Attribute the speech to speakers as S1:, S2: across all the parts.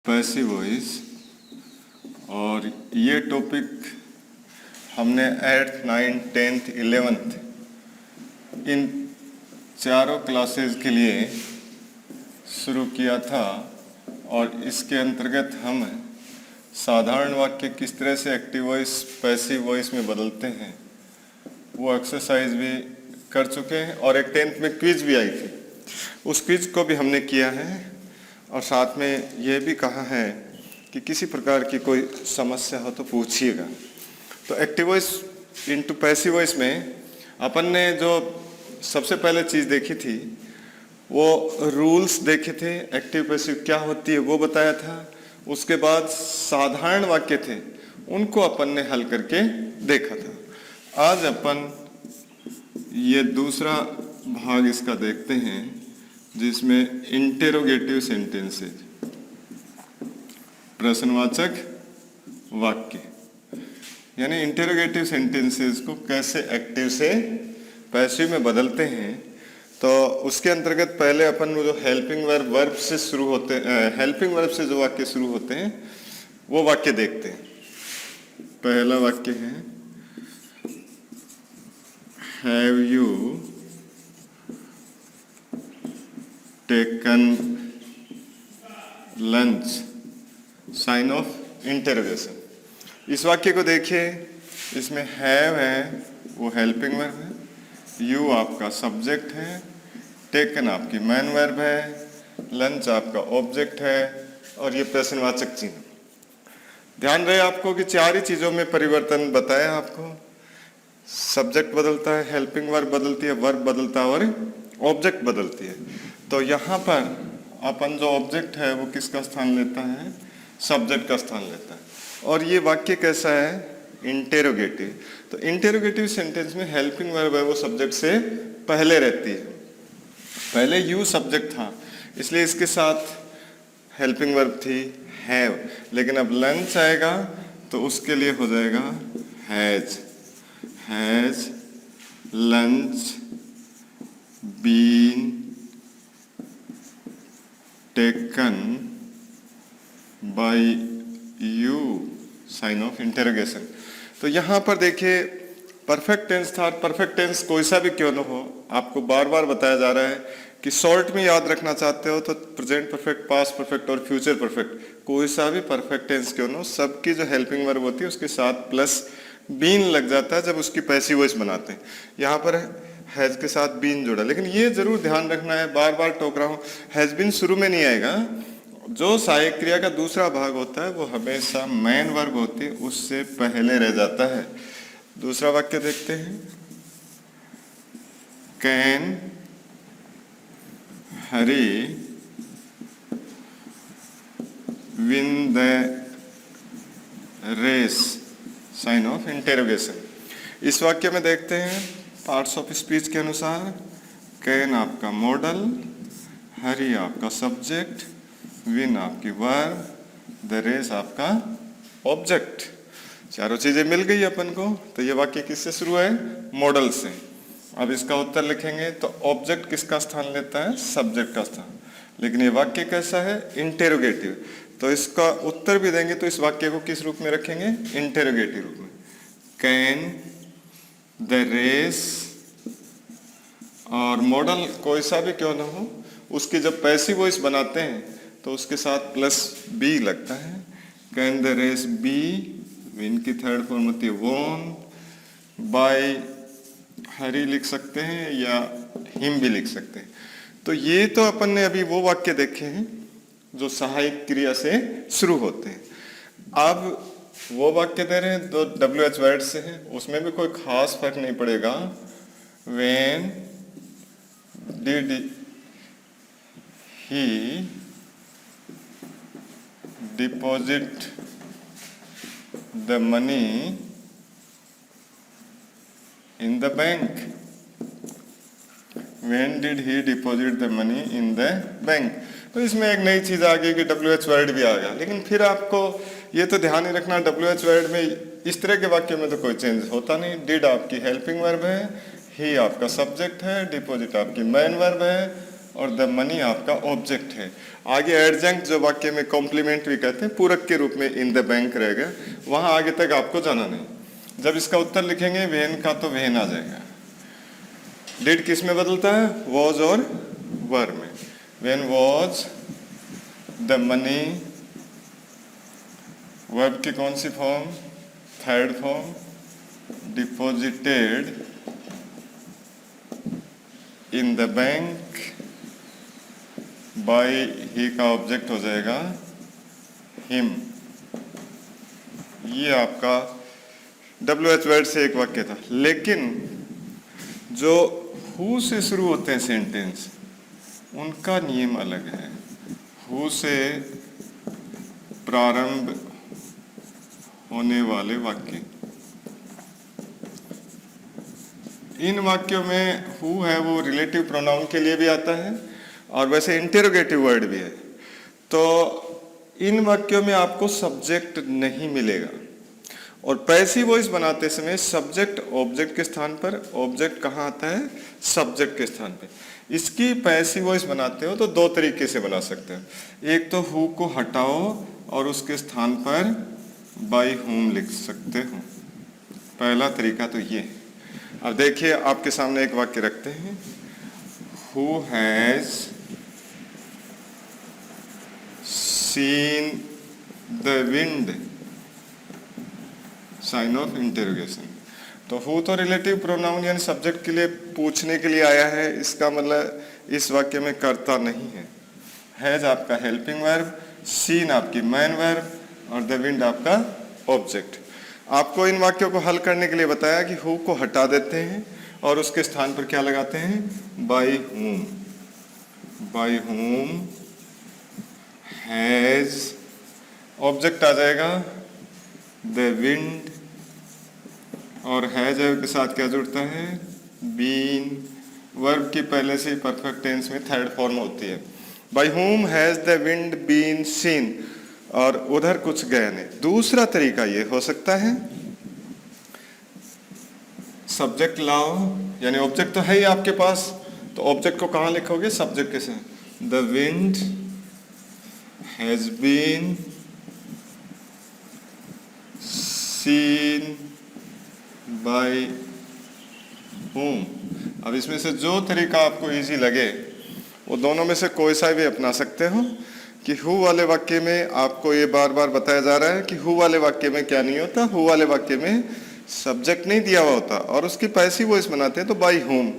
S1: Passive voice. और ये topic हमने 8th, 9th, 10th, 11th इन चारों क्लासेस के लिए शुरू किया था। और इसके अंतर्गत हम साधारण वाक्य किस तरह से एक्टिव वॉइस पैसिव वॉइस में बदलते हैं वो एक्सरसाइज भी कर चुके हैं। और एक 10th में क्विज भी आई थी, उस क्विज को भी हमने किया है। और साथ में यह भी कहा है कि किसी प्रकार की कोई समस्या हो तो पूछिएगा। तो active voice into passive voice में अपन ने जो सबसे पहले चीज़ देखी थी वो रूल्स देखे थे, एक्टिव पैसिव क्या होती है वो बताया था। उसके बाद साधारण वाक्य थे, उनको अपन ने हल करके देखा था। आज अपन ये दूसरा भाग इसका देखते हैं जिसमें इंटेरोगेटिव सेंटेंसेज, प्रश्नवाचक वाक्य, यानी इंटेरोगेटिव सेंटेंसेज को कैसे एक्टिव से पैसिव में बदलते हैं। तो उसके अंतर्गत पहले अपन जो हेल्पिंग वर्ब से शुरू होते हैं, हेल्पिंग वर्ब से जो वाक्य शुरू होते हैं वो वाक्य देखते हैं। पहला वाक्य है have you taken lunch, sign of interrogation. इस वाक्य को देखिए, इसमें हैव है वो हेल्पिंग वर्ब है, यू आपका सब्जेक्ट है, टेकन आपकी मैन वर्ब है, लंच आपका ऑब्जेक्ट है और ये प्रश्नवाचक चिन्ह। ध्यान रहे आपको कि चार ही चीजों में परिवर्तन बताया आपको। सब्जेक्ट बदलता है, हेल्पिंग वर्ब बदलती है, वर्ब बदलता है और ऑब्जेक्ट बदलती है। तो यहाँ पर अपन जो ऑब्जेक्ट है वो किसका स्थान लेता है? सब्जेक्ट का स्थान लेता है। और ये वाक्य कैसा है? इंटेरोगेटिव। तो इंटेरोगेटिव सेंटेंस में हेल्पिंग वर्ब है वो सब्जेक्ट से पहले रहती है। पहले यू सब्जेक्ट था इसलिए इसके साथ हेल्पिंग वर्ब थी हैव, लेकिन अब लंच आएगा तो उसके लिए हो जाएगा has. Has lunch been taken by you, sign of interrogation. तो यहाँ पर देखिए परफेक्ट टेंस था। परफेक्ट टेंस कोई सा भी क्यों न हो, आपको बार बार बताया जा रहा है कि शॉर्ट में याद रखना चाहते हो तो प्रेजेंट परफेक्ट, पास्ट परफेक्ट और फ्यूचर परफेक्ट, कोई सा भी परफेक्ट टेंस क्यों न हो, सबकी जो हेल्पिंग वर्ब होती है उसके साथ प्लस बीन लग जाता है जब उसकी पैसिव वॉइस बनाते हैं। यहाँ पर हैज के साथ बीन जुड़ा, लेकिन ये जरूर ध्यान रखना है, बार बार टोक रहा हूँ, हैज बीन शुरू में नहीं आएगा। जो सहायक क्रिया का दूसरा भाग होता है वो हमेशा मैन वर्ब होती है, उससे पहले रह जाता है। दूसरा वाक्य देखते हैं, can Hari win the race, sign of interrogation. इस वाक्य में देखते हैं पार्ट्स ऑफ स्पीच के अनुसार कैन आपका मॉडल, हरी आपका सब्जेक्ट, विन आपकी वर्ब, द रेस आपका ऑब्जेक्ट। चारों चीजें मिल गई अपन को। तो ये वाक्य किससे शुरू है? मॉडल से। अब इसका उत्तर लिखेंगे तो ऑब्जेक्ट किसका स्थान लेता है? सब्जेक्ट का स्थान। लेकिन ये वाक्य कैसा है? इंटेरोगेटिव। तो इसका उत्तर भी देंगे तो इस वाक्य को किस रूप में रखेंगे? इंटेरोगेटिव रूप में। कैन द रेस, और मॉडल कोई सा भी क्यों ना हो, उसकी जब पैसिव वॉइस बनाते हैं तो उसके साथ प्लस बी लगता है। Can the race be, win की थर्ड फॉर्म होती है वॉन, बाय हरी लिख सकते हैं या हिम भी लिख सकते हैं। तो ये तो अपन ने अभी वो वाक्य देखे हैं जो सहायक क्रिया से शुरू होते हैं। अब वो वाक्य दे रहे हैं जो WH वर्ड से है, उसमें भी कोई खास फर्क नहीं पड़ेगा। When did he deposit the money in the bank, when did he deposit the money in the bank. तो इसमें एक नई चीज आ गई कि WH वर्ड भी आ गया, लेकिन फिर आपको ये तो ध्यान ही रखना WH वर्ड में इस तरह के वाक्य में तो कोई चेंज होता नहीं। डिड आपकी हेल्पिंग वर्ब है, ही आपका सब्जेक्ट है, डिपॉजिट आपकी मैन वर्ब है और द मनी आपका ऑब्जेक्ट है। आगे एडजंक्ट जो वाक्य में कॉम्प्लीमेंट भी कहते हैं, पूरक के रूप में इन द बैंक रहेगा, वहां आगे तक आपको जाना नहीं। जब इसका उत्तर लिखेंगे वेन का, तो वेन आ जाएगा। डिड किस में बदलता है? वॉज और वर में। When was the money, verb की कौन सी form? Third form, deposited in the bank by he का ऑब्जेक्ट हो जाएगा हिम। ये आपका WH वर्ड से एक वाक्य था। लेकिन जो हु से शुरू होते हैं सेंटेंस, उनका नियम अलग है। हु से प्रारंभ होने वाले वाक्य, इन वाक्यों में हु है वो रिलेटिव प्रोनाउन के लिए भी आता है और वैसे इंटेरोगेटिव वर्ड भी है। तो इन वाक्यों में आपको सब्जेक्ट नहीं मिलेगा। और पैसिव वॉइस बनाते समय सब्जेक्ट ऑब्जेक्ट के स्थान पर, ऑब्जेक्ट कहाँ आता है? सब्जेक्ट के स्थान पे। इसकी पैसिव वॉइस बनाते हो तो दो तरीके से बना सकते हो। एक तो हु को हटाओ और उसके स्थान पर बाय हुम लिख सकते हो। पहला तरीका तो ये। अब देखिए, आपके सामने एक वाक्य रखते हैं, who has seen the wind, sign of interrogation. तो हु तो रिलेटिव प्रोनाउन यानी सब्जेक्ट के लिए पूछने के लिए आया है, इसका मतलब इस वाक्य में कर्ता नहीं है। हैज आपका हेल्पिंग वर्ब, सीन आपकी मैन वर्ब और द विंड आपका ऑब्जेक्ट। आपको इन वाक्यों को हल करने के लिए बताया कि हु को हटा देते हैं और उसके स्थान पर क्या लगाते हैं? By whom. Bye whom has, object आ जाएगा द विंड, और हैज के साथ क्या जुड़ता है? बीन। वर्ब की पहले से ही परफेक्ट टेंस में थर्ड फॉर्म होती है। By whom has the wind been seen, और उधर कुछ गया नहीं। दूसरा तरीका ये हो सकता है, सब्जेक्ट लाओ, यानी ऑब्जेक्ट तो है ही आपके पास, तो ऑब्जेक्ट को कहाँ लिखोगे? सब्जेक्ट के साथ। The wind has been seen by whom. अब इसमें से जो तरीका आपको इजी लगे वो दोनों में से कोई सा भी अपना सकते हो। कि हु वाले वाक्य में आपको ये बार बार बताया जा रहा है कि हु वाले वाक्य में क्या नहीं होता? हु वाले वाक्य में सब्जेक्ट नहीं दिया हुआ होता और उसकी पैसिव वॉइस बनाते हैं तो बाय हुम,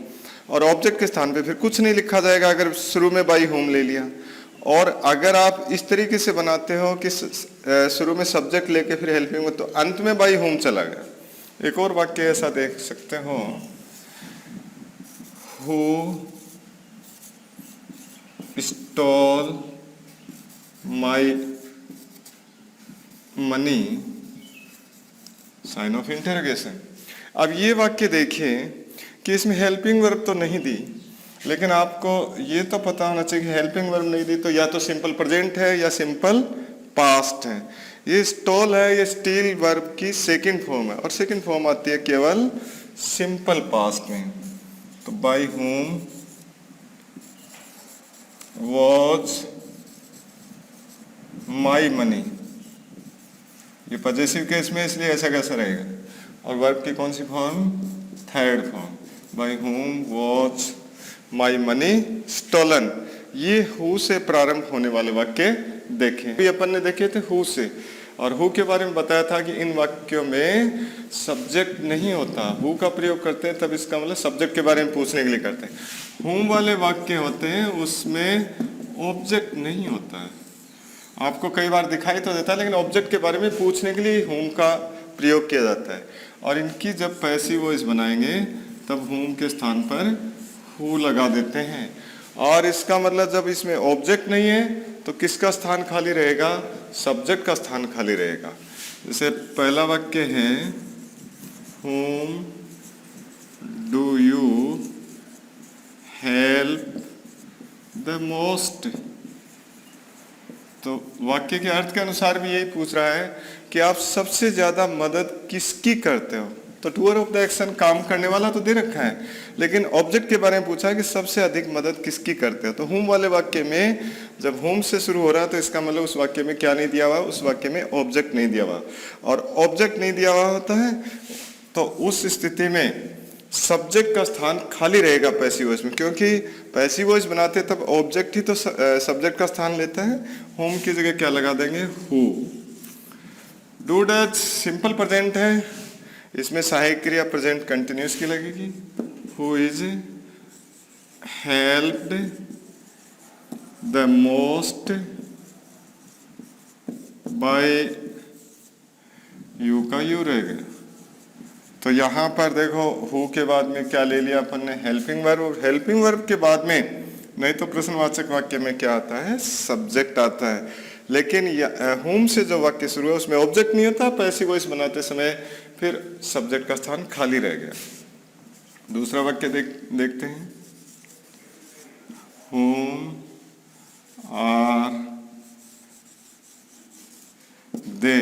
S1: और ऑब्जेक्ट के स्थान पे फिर कुछ नहीं लिखा जाएगा अगर शुरू में बाय हुम ले लिया। और अगर आप इस तरीके से बनाते हो कि शुरू में सब्जेक्ट लेके फिर हेल्पिंग में, तो अंत में बाय हुम चला गया। एक और वाक्य ऐसा देख सकते हो, who stole my money, sign of interrogation. अब ये वाक्य देखिए कि इसमें हेल्पिंग वर्ब तो नहीं दी, लेकिन आपको ये तो पता होना चाहिए कि हेल्पिंग वर्ब नहीं दी तो या तो सिंपल प्रेजेंट है या सिंपल पास्ट है। ये स्टॉल है, ये स्टील वर्ब की सेकंड फॉर्म है, और सेकंड फॉर्म आती है केवल सिंपल पास्ट में। तो by whom was my money, ये पॉजेसिव केस में इसलिए ऐसा कैसा रहेगा। और वर्ब की कौन सी form? Third form. By whom was my money stolen. ये हु से प्रारंभ होने वाले वाक्य देखें। अभी अपन ने देखे थे हु से, और हु के बारे में बताया था कि इन वाक्यों में सब्जेक्ट नहीं होता। हु का प्रयोग करते हैं तब इसका मतलब सब्जेक्ट के बारे में पूछने के लिए करते हैं। हुम वाले वाक्य होते हैं उसमें ऑब्जेक्ट नहीं होता है। आपको कई बार दिखाई तो देता है, लेकिन ऑब्जेक्ट के बारे में पूछने के लिए हुम का प्रयोग किया जाता है। और इनकी जब पैसिव वॉइस बनाएंगे तब हुम के स्थान पर हु लगा देते हैं। और इसका मतलब जब इसमें ऑब्जेक्ट नहीं है तो किसका स्थान खाली रहेगा? सब्जेक्ट का स्थान खाली रहेगा। जैसे पहला वाक्य है, whom do you help the most? तो वाक्य के अर्थ के अनुसार भी यही पूछ रहा है कि आप सबसे ज्यादा मदद किसकी करते हो, तो डूअर ऑफ द एक्शन काम करने वाला तो दे रखा है, लेकिन ऑब्जेक्ट के बारे में पूछा है कि सबसे अधिक मदद किसकी करते हैं। तो हुम वाले वाक्य में जब हुम से शुरू हो रहा है तो इसका मतलब उस वाक्य में क्या नहीं दिया हुआ, उस वाक्य में ऑब्जेक्ट नहीं दिया हुआ, और ऑब्जेक्ट नहीं दिया हुआ होता है तो उस स्थिति में सब्जेक्ट का स्थान खाली रहेगा पैसिव वॉइस में, क्योंकि पैसिव वॉइस बनाते तब ऑब्जेक्ट ही तो सब्जेक्ट का स्थान लेता है। होम की जगह क्या लगा देंगे, who. Do does simple present है, इसमें सहायक क्रिया प्रेजेंट कंटिन्यूस की लगेगी। Who is helped the most by you का यू रहेगा। तो यहां पर देखो हु के बाद में क्या ले लिया अपन ने, हेल्पिंग वर्ब, और हेल्पिंग वर्ब के बाद में नहीं तो प्रश्नवाचक वाक्य में क्या आता है, सब्जेक्ट आता है। लेकिन हुम से जो वाक्य शुरू है उसमें ऑब्जेक्ट नहीं होता, पैसिव वॉइस बनाते समय फिर सब्जेक्ट का स्थान खाली रह गया। दूसरा वाक्य देखते हैं, हुम आर दे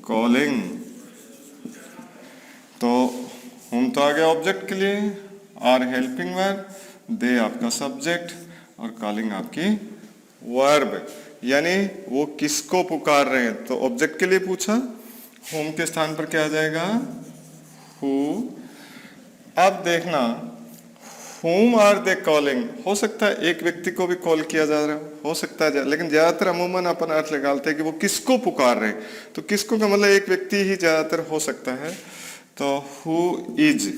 S1: कॉलिंग। तो हुम तो आ गया ऑब्जेक्ट के लिए, आर हेल्पिंग वर्ब, दे आपका सब्जेक्ट और कॉलिंग आपकी वर्ब, यानी वो किसको पुकार रहे हैं। तो ऑब्जेक्ट के लिए पूछा, हुम के स्थान पर क्या आ जाएगा, हु। अब देखना हुम आर दे कॉलिंग, हो सकता है एक व्यक्ति को भी कॉल किया जा रहा हो सकता है, लेकिन ज्यादातर अमूमन अपन अर्थ निकालते हैं कि वो किसको पुकार रहे हैं। तो किसको का मतलब एक व्यक्ति ही ज्यादातर हो सकता है। तो हु इज,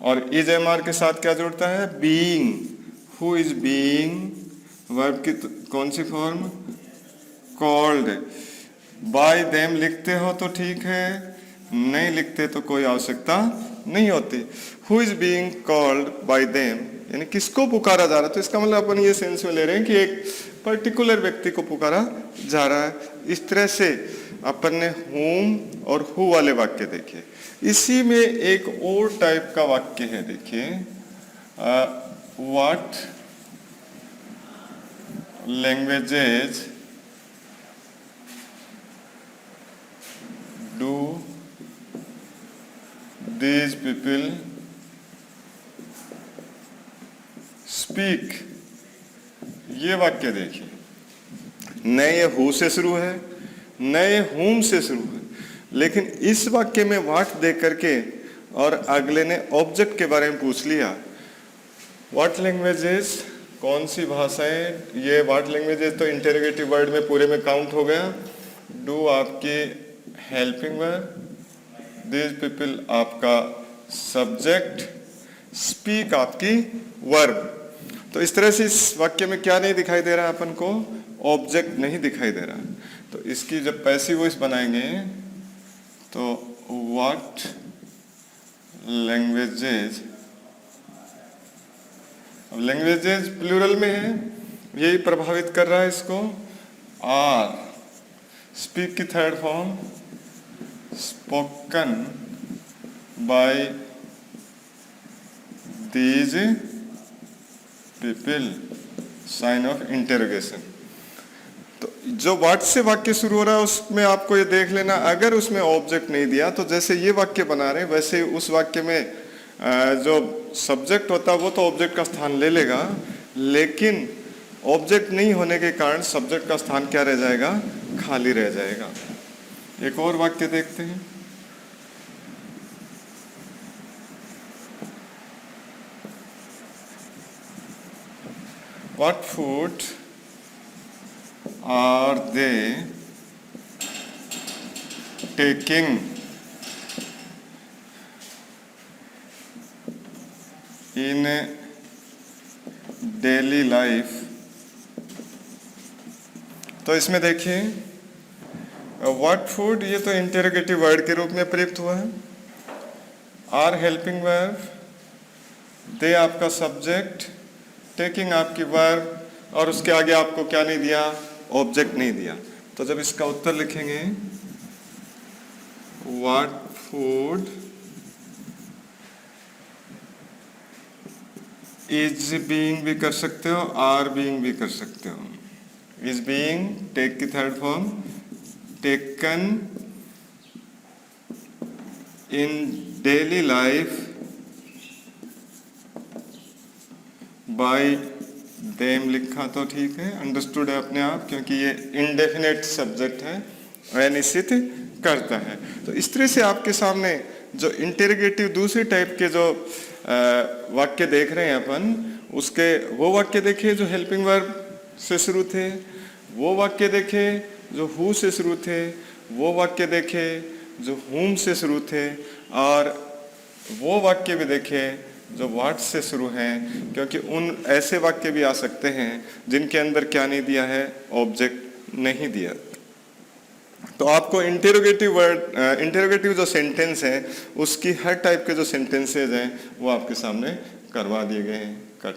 S1: और इज एम आर के साथ क्या जुड़ता है, being. Who is being verb की कौन सी फॉर्म, कॉल्ड। बाय देम लिखते हो तो ठीक है, नहीं लिखते तो कोई आवश्यकता नहीं होती। Who is being called by them, यानी किसको पुकारा जा रहा है। तो इसका मतलब अपन ये सेंस में ले रहे हैं कि एक पर्टिकुलर व्यक्ति को पुकारा जा रहा है। इस तरह से अपन ने हुम और हु वाले वाक्य देखे। इसी में एक और टाइप का वाक्य है, देखिए, what languages do these people speak। ये वाक्य देखिए, नए हु से शुरू है, नए हुम से शुरू है, लेकिन इस वाक्य में व्हाट दे करके और अगले ने ऑब्जेक्ट के बारे में पूछ लिया। व्हाट लैंग्वेजेस, कौन सी भाषाएं, ये व्हाट लैंग्वेजेस तो इंटेरोगेटिव वर्ड में पूरे में काउंट हो गया। डू आपकी हेल्पिंग वर्ब, These people आपका सब्जेक्ट, स्पीक आपकी वर्ब। तो इस तरह से इस वाक्य में क्या नहीं दिखाई दे रहा है अपन को, ऑब्जेक्ट नहीं दिखाई दे रहा। तो इसकी जब पैसिव वॉइस बनाएंगे तो व्हाट लैंग्वेजेस, अब लैंग्वेजेस प्लूरल में है, यही प्रभावित कर रहा है इसको। आर, स्पीक की third form spoken by these people, sign of interrogation. तो जो व्हाट से वाक्य शुरू हो रहा है उसमें आपको ये देख लेना, अगर उसमें ऑब्जेक्ट नहीं दिया तो जैसे ये वाक्य बना रहे हैं वैसे उस वाक्य में जो सब्जेक्ट होता है वो तो ऑब्जेक्ट का स्थान ले लेगा, लेकिन ऑब्जेक्ट नहीं होने के कारण सब्जेक्ट का स्थान क्या रह जाएगा, खाली रह जाएगा। एक और वाक्य देखते हैं, What food are they taking in daily life। तो इसमें देखिए व्हाट फूड, ये तो इंटेरोगेटिव वर्ड के रूप में प्रयुक्त हुआ है। आर हेल्पिंग वर्ब, दे आपका सब्जेक्ट, टेकिंग आपकी वर्ब, और उसके आगे आपको क्या नहीं दिया, ऑब्जेक्ट नहीं दिया। तो जब इसका उत्तर लिखेंगे व्हाट फूड इज बीइंग भी कर सकते हो, आर बीइंग भी कर सकते हो। इज बीइंग टेक की third form, taken in daily life by them लिखा तो ठीक है, अंडरस्टूड है अपने आप, क्योंकि ये इनडेफिनेट सब्जेक्ट है, अनिश्चित करता है। तो इस तरह से आपके सामने जो इंटेरोगेटिव दूसरी टाइप के जो वाक्य देख रहे हैं अपन, उसके वो वाक्य देखे जो हेल्पिंग वर्ब से शुरू थे, वो वाक्य देखे जो हु से शुरू थे, वो वाक्य देखे जो हुम से शुरू थे, और वो वाक्य भी देखे जो व्हाट से शुरू हैं, क्योंकि उन ऐसे वाक्य भी आ सकते हैं जिनके अंदर क्या नहीं दिया है, ऑब्जेक्ट नहीं दिया। तो आपको इंटेरोगेटिव जो सेंटेंस है उसकी हर टाइप के जो सेंटेंसेज हैं वो आपके सामने करवा दिए गए हैं। कट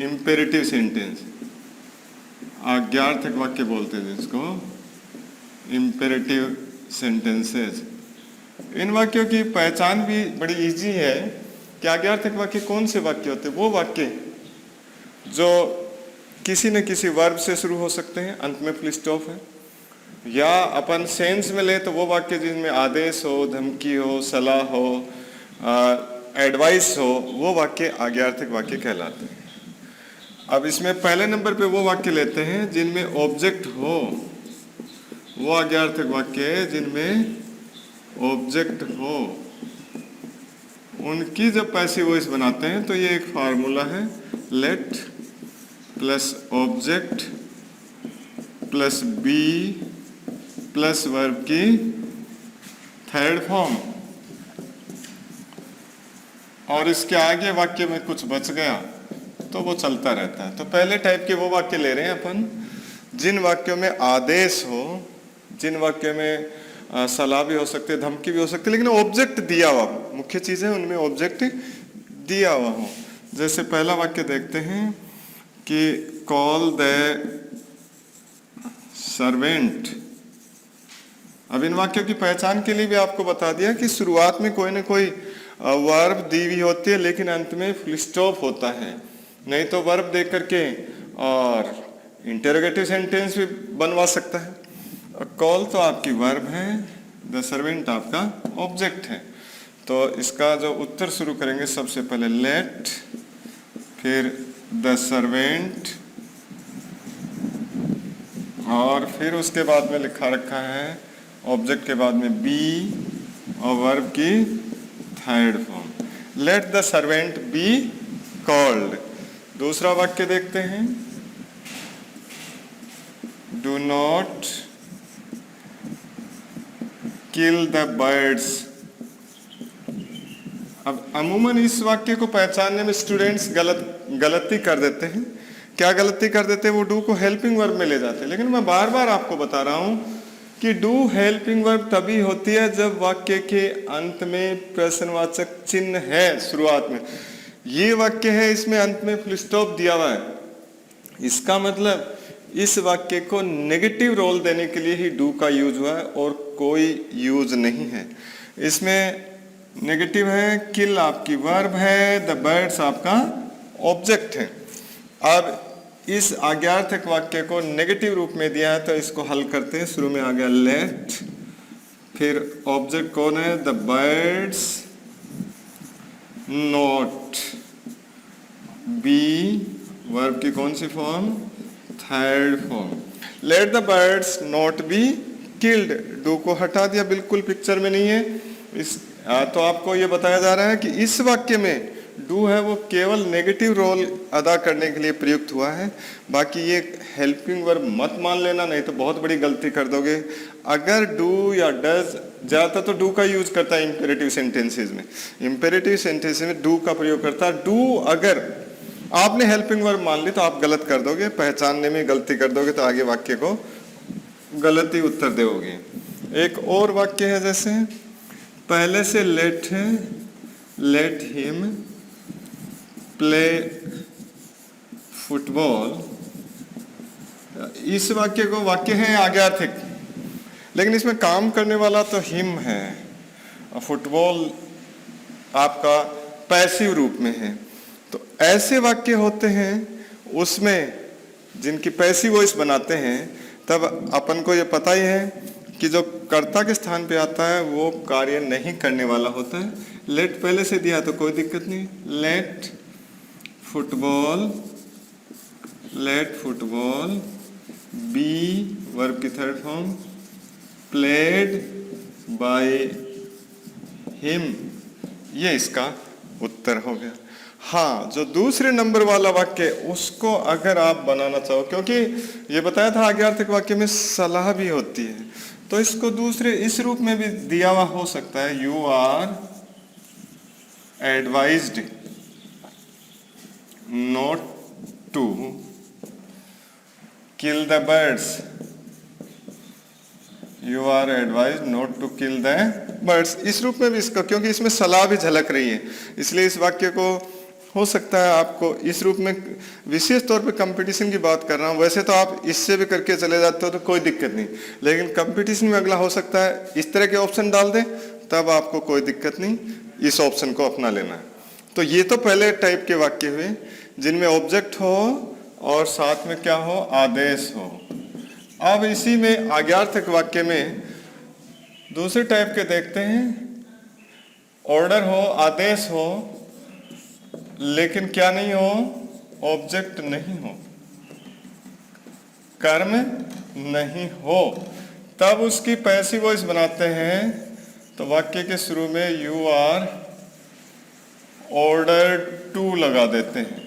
S1: इंपेरेटिव सेंटेंस, आज्ञार्थक वाक्य बोलते हैं जिसको, इंपेरेटिव सेंटेंसेज। इन वाक्यों की पहचान भी बड़ी इजी है कि आज्ञार्थक वाक्य कौन से वाक्य होते हैं। वो वाक्य जो किसी न किसी वर्ब से शुरू हो सकते हैं, अंत में फुल स्टॉप है, या अपन सेंस में ले तो वो वाक्य जिनमें आदेश हो, धमकी हो, सलाह हो, एडवाइस हो, वो वाक्य आज्ञार्थक वाक्य कहलाते हैं। अब इसमें पहले नंबर पे वो वाक्य लेते हैं जिनमें ऑब्जेक्ट हो, वो आज्ञार्थक वाक्य जिनमें ऑब्जेक्ट हो, उनकी जब पैसिव वॉइस बनाते हैं तो ये एक फार्मूला है, let plus object plus be plus verb की थर्ड फॉर्म, और इसके आगे वाक्य में कुछ बच गया तो वो चलता रहता है। तो पहले टाइप के वो वाक्य ले रहे हैं अपन जिन वाक्यों में आदेश हो, जिन वाक्यों में सलाह भी हो सकती है, धमकी भी हो सकती है, लेकिन ऑब्जेक्ट दिया हुआ हो। मुख्य चीज है उनमें ऑब्जेक्ट दिया हुआ हो। जैसे पहला वाक्य देखते हैं कि कॉल द सर्वेंट। अब इन वाक्यों की पहचान के लिए भी आपको बता दिया कि शुरुआत में कोई ना कोई वर्ब दी हुई होती है, लेकिन अंत में फुल स्टॉप होता है। नहीं तो वर्ब देख करके और इंटेरोगेटिव सेंटेंस भी बनवा सकता है। कॉल तो आपकी वर्ब है, द सर्वेंट आपका ऑब्जेक्ट है। तो इसका जो उत्तर शुरू करेंगे, सबसे पहले लेट, फिर द सर्वेंट, और फिर उसके बाद में लिखा रखा है ऑब्जेक्ट के बाद में बी और वर्ब की third form, let the servant be called. दूसरा वाक्य देखते हैं, do not kill the birds. अब अमूमन इस वाक्य को पहचानने में स्टूडेंट्स गलती कर देते हैं। क्या गलती कर देते हैं? वो डू को हेल्पिंग वर्ब में ले जाते हैं। लेकिन मैं बार बार आपको बता रहा हूं कि डू हेल्पिंग वर्ब तभी होती है जब वाक्य के अंत में प्रश्नवाचक चिन्ह है। शुरुआत में ये वाक्य है, इसमें अंत में फुल स्टॉप दिया हुआ है, इसका मतलब इस वाक्य को नेगेटिव रोल देने के लिए ही डू का यूज हुआ है और कोई यूज नहीं है। इसमें नेगेटिव है, किल आपकी वर्ब है, द बर्ड्स आपका ऑब्जेक्ट है। अब इस आज्ञार्थक वाक्य को नेगेटिव रूप में दिया है तो इसको हल करते हैं। शुरू में आ गया लेट, फिर ऑब्जेक्ट कौन है? The birds not, be verb की कौन सी form? Third form. Let the birds not be killed, do को हटा दिया, बिल्कुल पिक्चर में नहीं है। इस तो आपको ये बताया जा रहा है कि इस वाक्य में डू है वो केवल नेगेटिव रोल अदा करने के लिए प्रयुक्त हुआ है। बाकी ये हेल्पिंग वर्ब मत मान लेना, नहीं तो बहुत बड़ी गलती कर दोगे। अगर डू या डज, ज़्यादातर तो डू का यूज करता है इंपेरेटिव सेंटेंसेस में। इंपेरेटिव सेंटेंसेस में डू का प्रयोग करता है। डू अगर आपने हेल्पिंग वर्ब मान ली तो आप गलत कर दोगे, पहचानने में गलती कर दोगे तो आगे वाक्य को गलती उत्तर दोगे। एक और वाक्य है, जैसे पहले से लेट है, लेट हिम प्ले फुटबॉल। इस वाक्य को वाक्य है आज्ञार्थक, लेकिन इसमें काम करने वाला तो हिम है, फुटबॉल आपका पैसिव रूप में है। तो ऐसे वाक्य होते हैं उसमें जिनकी पैसिव वॉइस बनाते हैं, तब अपन को ये पता ही है कि जो कर्ता के स्थान पे आता है वो कार्य नहीं करने वाला होता है। लेट पहले से दिया तो कोई दिक्कत नहीं। लेट फुटबॉल बी वर्ब की third form played by him, ये इसका उत्तर हो गया। हाँ, जो दूसरे नंबर वाला वाक्य उसको अगर आप बनाना चाहो, क्योंकि ये बताया था आज्ञार्थक वाक्य में सलाह भी होती है, तो इसको दूसरे इस रूप में भी दिया हुआ हो सकता है। You are advised not to kill the birds. You are advised not to kill the birds, इस रूप में भी इसका, क्योंकि इसमें सलाह भी झलक रही है, इसलिए इस वाक्य को हो सकता है आपको इस रूप में, विशेष तौर पे कंपटीशन की बात कर रहा हूँ। वैसे तो आप इससे भी करके चले जाते हो तो कोई दिक्कत नहीं, लेकिन कंपटीशन में अगला हो सकता है इस तरह के ऑप्शन डाल दें, तब आपको कोई दिक्कत नहीं, इस ऑप्शन को अपना लेना है। तो ये तो पहले टाइप के वाक्य हुए जिनमें ऑब्जेक्ट हो और साथ में क्या हो, आदेश हो। अब इसी में आज्ञार्थक वाक्य में दूसरे टाइप के देखते हैं। ऑर्डर हो, आदेश हो, लेकिन क्या नहीं हो, ऑब्जेक्ट नहीं हो, कर्म नहीं हो, तब उसकी पैसिव वॉइस बनाते हैं। तो वाक्य के शुरू में यू आर ऑर्डर्ड टू लगा देते हैं।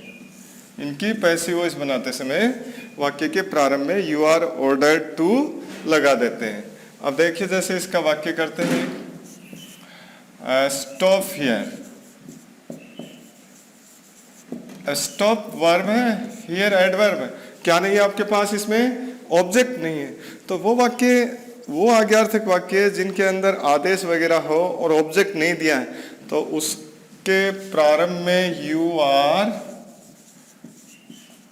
S1: इनकी पैसिव वॉइस बनाते समय वाक्य के प्रारंभ में यू आर ऑर्डर्ड टू लगा देते हैं। अब देखिए, जैसे इसका वाक्य करते हैं, स्टॉप हियर। स्टॉप वर्ब है, हियर एडवर्ब है, क्या नहीं है आपके पास, इसमें ऑब्जेक्ट नहीं है। तो वो वाक्य, वो आज्ञार्थक वाक्य जिनके अंदर आदेश वगैरह हो और ऑब्जेक्ट नहीं दिया है, तो उसके प्रारंभ में यू आर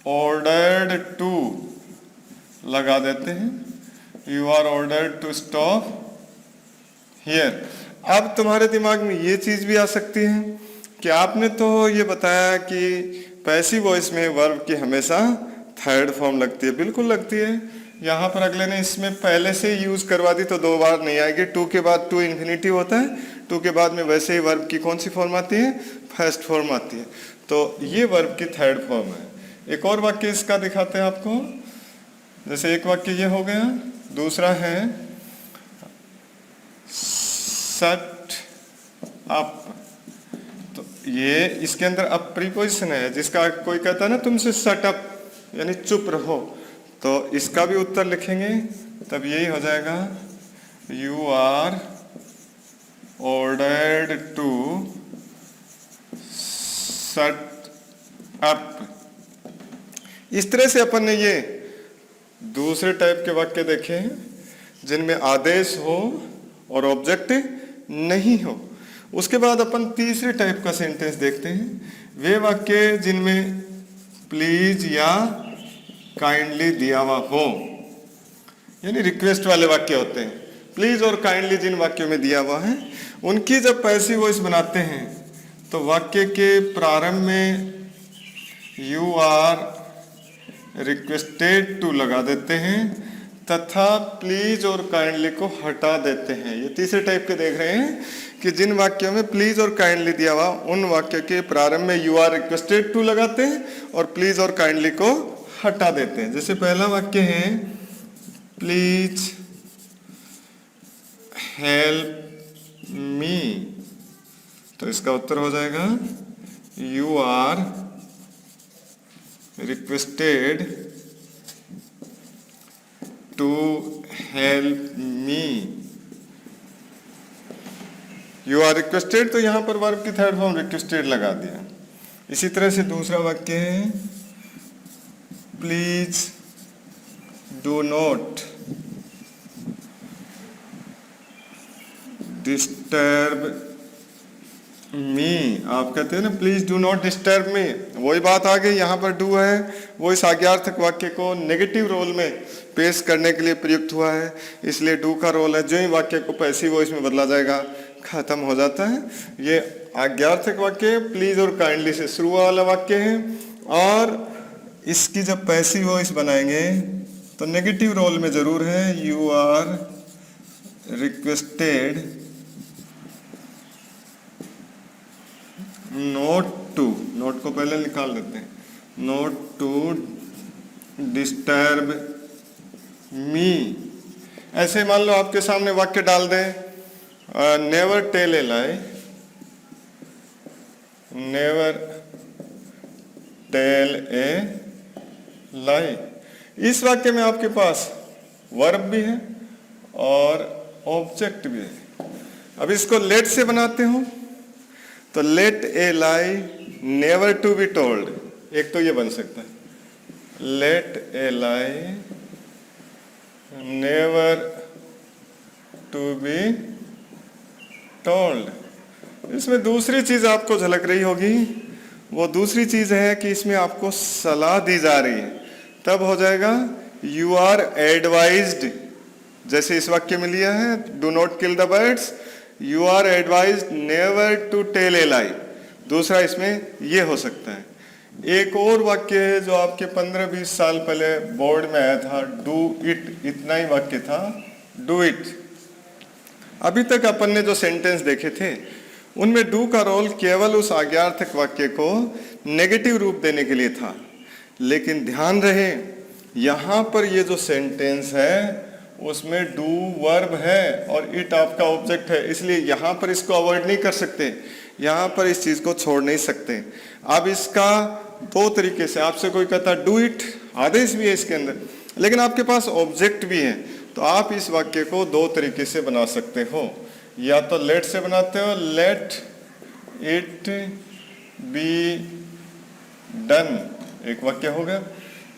S1: ऑर्डर्ड टू लगा देते हैं। You are ordered to stop here. अब तुम्हारे दिमाग में ये चीज भी आ सकती है कि आपने तो ये बताया कि पैसिव वॉइस में वर्ब की हमेशा थर्ड फॉर्म लगती है। बिल्कुल लगती है। यहाँ पर अगले ने इसमें पहले से यूज करवा दी तो दो बार नहीं आएगी। टू के बाद टू इन्फिनिटिव होता है, टू के बाद में वैसे ही वर्ब की कौन सी फॉर्म आती है, फर्स्ट फॉर्म आती है। तो ये वर्ब की थर्ड फॉर्म है। एक और वाक्य इसका दिखाते हैं आपको। जैसे एक वाक्य ये हो गया, दूसरा है शट अप। तो ये इसके अंदर अप प्रीपोजिशन है, जिसका कोई कहता है ना तुमसे शट अप यानी चुप रहो, तो इसका भी उत्तर लिखेंगे तब यही हो जाएगा, you are ordered to shut up. इस तरह से अपन ने ये दूसरे टाइप के वाक्य देखे हैं जिनमें आदेश हो और ऑब्जेक्ट नहीं हो। उसके बाद अपन तीसरे टाइप का सेंटेंस देखते हैं, वे वाक्य जिनमें प्लीज या काइंडली दिया हुआ हो, यानी रिक्वेस्ट वाले वाक्य होते हैं। प्लीज और काइंडली जिन वाक्यों में दिया हुआ है, उनकी जब पैसिव वॉइस बनाते हैं तो वाक्य के प्रारंभ में यू आर रिक्वेस्टेड टू लगा देते हैं तथा प्लीज और काइंडली को हटा देते हैं। ये तीसरे टाइप के देख रहे हैं कि जिन वाक्यों में प्लीज और काइंडली दिया हुआ, उन वाक्यों के प्रारंभ में यू आर रिक्वेस्टेड टू लगाते हैं और प्लीज और काइंडली को हटा देते हैं। जैसे पहला वाक्य है, प्लीज हेल्प मी, तो इसका उत्तर हो जाएगा, you are requested to help me. You are requested, तो यहां पर वर्ब की थर्ड फॉर्म रिक्वेस्टेड लगा दिया। इसी तरह से दूसरा वाक्य है, please do not disturb me. आप कहते हैं ना please do not disturb me, वही बात आ गई। यहाँ पर डू है, वो इस आज्ञार्थक वाक्य को नेगेटिव रोल में पेश करने के लिए प्रयुक्त हुआ है, इसलिए डू का रोल है। जो ही वाक्य को पैसिव वॉइस में बदला जाएगा खत्म हो जाता है। ये आज्ञार्थक वाक्य प्लीज और काइंडली से शुरू वाला वाक्य है, और इसकी जब पैसिव वॉइस बनाएंगे तो नेगेटिव रोल में जरूर है, you are requested not to, not को पहले निकाल देते हैं, नोट टू डिस्टर्ब मी। ऐसे मान लो आपके सामने वाक्य डाल दें, never tell a lie, never tell a lie. इस वाक्य में आपके पास वर्ब भी है और ऑब्जेक्ट भी है। अब इसको लेट से बनाते हो तो let a lie never to be told, एक तो ये बन सकता है, let a lie never to be told. इसमें दूसरी चीज आपको झलक रही होगी, वो दूसरी चीज है कि इसमें आपको सलाह दी जा रही है, तब हो जाएगा यू आर एडवाइज्ड। जैसे इस वाक्य में लिया है do not kill the birds, you are advised never to tell a lie. दूसरा इसमें ये हो सकता है। एक और वाक्य है जो आपके 15-20 साल पहले बोर्ड में आया था, डू इट, इतना ही वाक्य था, डू इट। अभी तक अपन ने जो सेंटेंस देखे थे उनमें डू का रोल केवल उस आज्ञार्थक वाक्य को नेगेटिव रूप देने के लिए था, लेकिन ध्यान रहे यहां पर ये जो सेंटेंस है उसमें डू वर्ब है और इट आपका ऑब्जेक्ट है, इसलिए यहां पर इसको अवॉइड नहीं कर सकते, यहां पर इस चीज को छोड़ नहीं सकते। अब इसका दो तरीके से, आपसे कोई कहता डू इट, आदेश भी है इसके अंदर, लेकिन आपके पास ऑब्जेक्ट भी है, तो आप इस वाक्य को दो तरीके से बना सकते हो। या तो लेट से बनाते हो, लेट इट बी डन, एक वाक्य हो गया।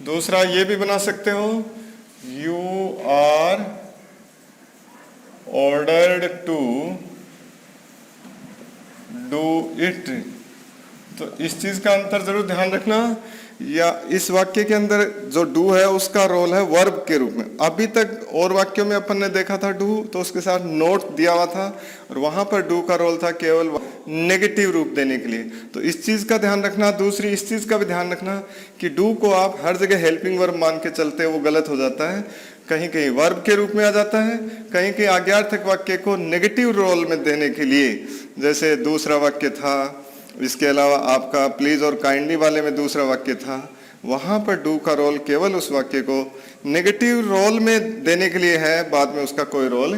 S1: दूसरा ये भी बना सकते हो, you are ordered to do it. तो इस चीज का अंतर जरूर ध्यान रखना, या इस वाक्य के अंदर जो डू है उसका रोल है वर्ब के रूप में। अभी तक और वाक्यों में अपन ने देखा था डू तो उसके साथ नोट दिया हुआ था, और वहां पर डू का रोल था केवल नेगेटिव रूप देने के लिए। तो इस चीज का ध्यान रखना। दूसरी इस चीज का भी ध्यान रखना कि डू को आप हर जगह हेल्पिंग वर्ब मान के चलते हो, वो गलत हो जाता है। कहीं कहीं वर्ब के रूप में आ जाता है, कहीं कहीं आज्ञार्थक वाक्य को नेगेटिव रोल में देने के लिए, जैसे दूसरा वाक्य था, इसके अलावा आपका प्लीज और काइंडली वाले में दूसरा वाक्य था, वहां पर डू का रोल केवल उस वाक्य को नेगेटिव रोल में देने के लिए है, बाद में उसका कोई रोल